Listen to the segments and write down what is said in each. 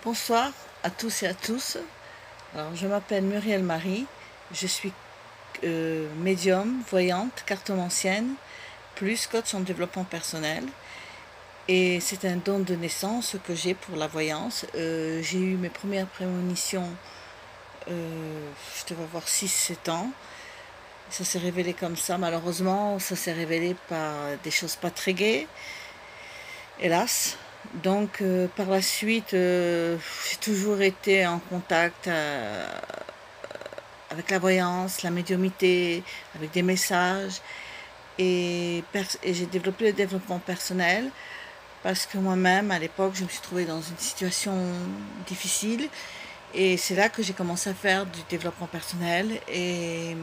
Bonsoir à tous et à tous. Alors, je m'appelle Muriel Marie, je suis médium, voyante, cartomancienne, plus coach en développement personnel. Et c'est un don de naissance que j'ai pour la voyance. J'ai eu mes premières prémonitions, je devais avoir 6 7 ans. Ça s'est révélé comme ça. Malheureusement, ça s'est révélé par des choses pas très gaies, hélas. Donc, par la suite, j'ai toujours été en contact avec la voyance, la médiumnité, avec des messages. Et j'ai développé le développement personnel parce que moi-même, à l'époque, je me suis trouvée dans une situation difficile. Et c'est là que j'ai commencé à faire du développement personnel. Et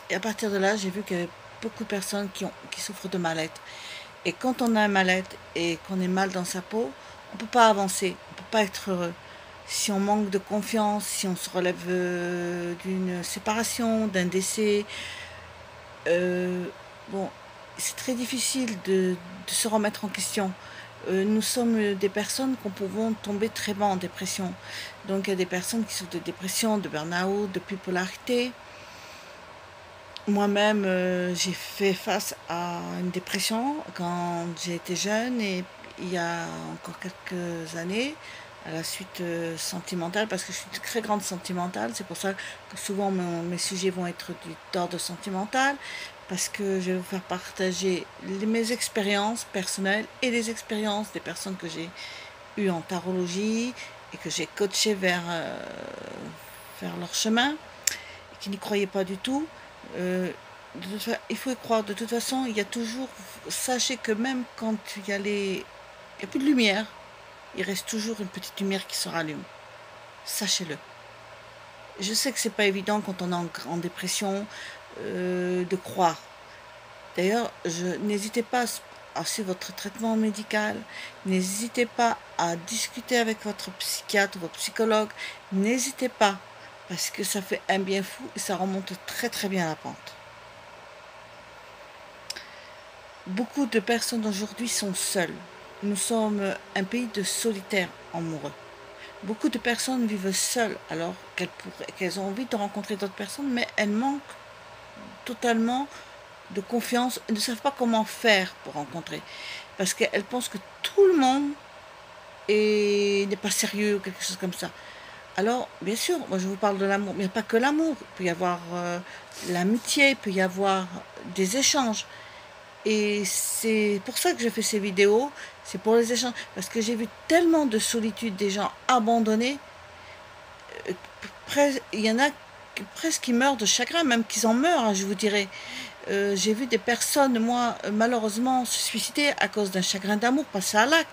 à partir de là, j'ai vu qu'il y avait beaucoup de personnes qui souffrent de mal-être. Et quand on a un mal-être et qu'on est mal dans sa peau, on ne peut pas avancer, on ne peut pas être heureux. Si on manque de confiance, si on se relève d'une séparation, d'un décès, euh, bon, c'est très difficile de se remettre en question. Nous sommes des personnes qu'on pouvons tomber très bas en dépression. Donc il y a des personnes qui souffrent de dépression, de burn-out, de bipolarité. Moi-même, j'ai fait face à une dépression quand j'ai été jeune et il y a encore quelques années, à la suite sentimentale, parce que je suis une très grande sentimentale. C'est pour ça que souvent mes sujets vont être d'ordre sentimental, parce que je vais vous faire partager mes expériences personnelles et les expériences des personnes que j'ai eues en tarologie et que j'ai coachées vers leur chemin, et qui n'y croyaient pas du tout. Euh, il faut y croire. De toute façon, il y a toujours. Sachez que même quand il y a plus de lumière, il reste toujours une petite lumière qui se rallume. Sachez-le. Je sais que c'est pas évident quand on est en dépression de croire. D'ailleurs, n'hésitez pas à suivre votre traitement médical. N'hésitez pas à discuter avec votre psychiatre, votre psychologue. N'hésitez pas, parce que ça fait un bien fou et ça remonte très très bien la pente. Beaucoup de personnes aujourd'hui sont seules. Nous sommes un pays de solitaires amoureux. Beaucoup de personnes vivent seules alors qu'elles ont envie de rencontrer d'autres personnes, mais elles manquent totalement de confiance et ne savent pas comment faire pour rencontrer. Parce qu'elles pensent que tout le monde n'est pas sérieux ou quelque chose comme ça. Alors, bien sûr, moi je vous parle de l'amour, mais il n'y a pas que l'amour. Il peut y avoir l'amitié, il peut y avoir des échanges. Et c'est pour ça que je fais ces vidéos, c'est pour les échanges. Parce que j'ai vu tellement de solitude, des gens abandonnés. Il y en a presque qui meurent de chagrin, même qu'ils en meurent, hein, je vous dirais. J'ai vu des personnes, moi, malheureusement, se suicider à cause d'un chagrin d'amour, passer à l'acte.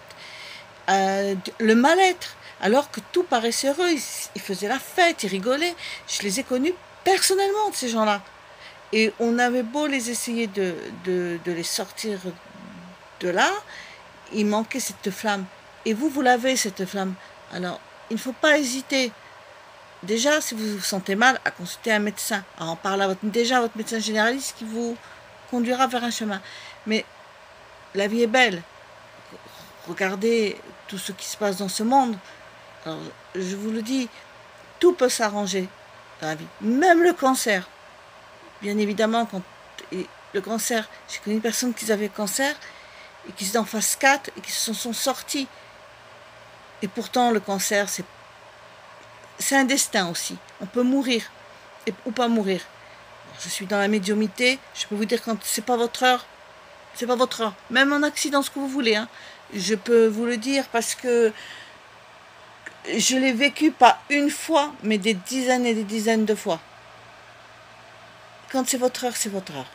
Le mal-être, alors que tout paraissait heureux, ils faisaient la fête, ils rigolaient. Je les ai connus personnellement, ces gens-là. Et on avait beau les essayer de les sortir de là, il manquait cette flamme. Et vous l'avez, cette flamme. Alors, il ne faut pas hésiter. Déjà, si vous vous sentez mal, à consulter un médecin, à en parler déjà à votre médecin généraliste qui vous conduira vers un chemin. Mais la vie est belle. Regardez tout ce qui se passe dans ce monde. Alors, je vous le dis, tout peut s'arranger dans la vie. Même le cancer. Bien évidemment, quand le cancer, j'ai connu une personne qui avait le cancer et qui étaient en phase 4 et qui se sont sortis. Et pourtant, le cancer, c'est un destin aussi. On peut mourir ou pas mourir. Je suis dans la médiumité, je peux vous dire quand c'est pas votre heure, c'est pas votre heure. Même en accident, ce que vous voulez. Hein. Je peux vous le dire parce que je l'ai vécu pas une fois, mais des dizaines et des dizaines de fois. Quand c'est votre heure, c'est votre heure.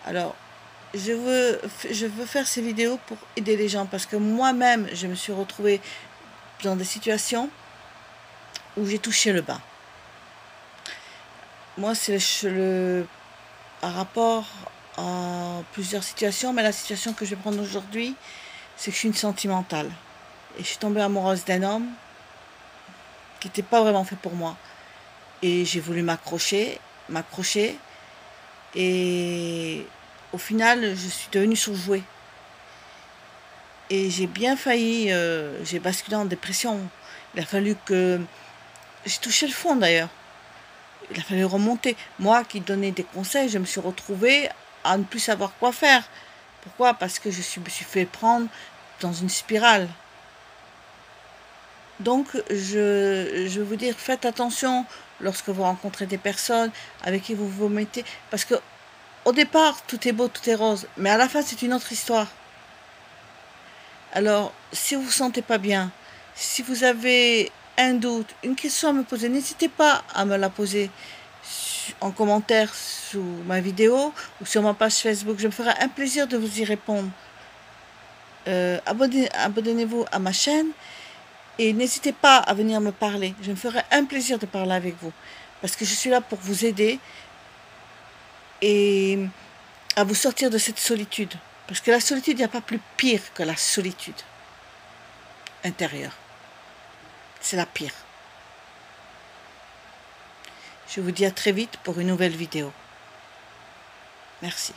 Alors, je veux faire ces vidéos pour aider les gens parce que moi-même, je me suis retrouvée dans des situations où j'ai touché le bas. Moi, c'est par rapport à plusieurs situations, mais la situation que je vais prendre aujourd'hui, c'est que je suis une sentimentale. Et je suis tombée amoureuse d'un homme qui n'était pas vraiment fait pour moi. Et j'ai voulu m'accrocher, et au final, je suis devenue surjouée. et j'ai bien failli, j'ai basculé en dépression. Il a fallu que... J'ai touché le fond d'ailleurs. Il a fallu remonter. Moi qui donnais des conseils, je me suis retrouvée à ne plus savoir quoi faire. Pourquoi? Parce que me suis fait prendre dans une spirale. Donc, je veux vous dire, faites attention lorsque vous rencontrez des personnes avec qui vous vous mettez. Parce que au départ, tout est beau, tout est rose. Mais à la fin, c'est une autre histoire. Alors, si vous ne vous sentez pas bien, si vous avez un doute, une question à me poser, n'hésitez pas à me la poser en commentaire sous ma vidéo ou sur ma page Facebook. Je me ferai un plaisir de vous y répondre. Abonnez-vous à ma chaîne et n'hésitez pas à venir me parler. Je me ferai un plaisir de parler avec vous parce que je suis là pour vous aider et à vous sortir de cette solitude. Parce que la solitude, il n'y a pas plus pire que la solitude intérieure. C'est la pire. Je vous dis à très vite pour une nouvelle vidéo. Merci.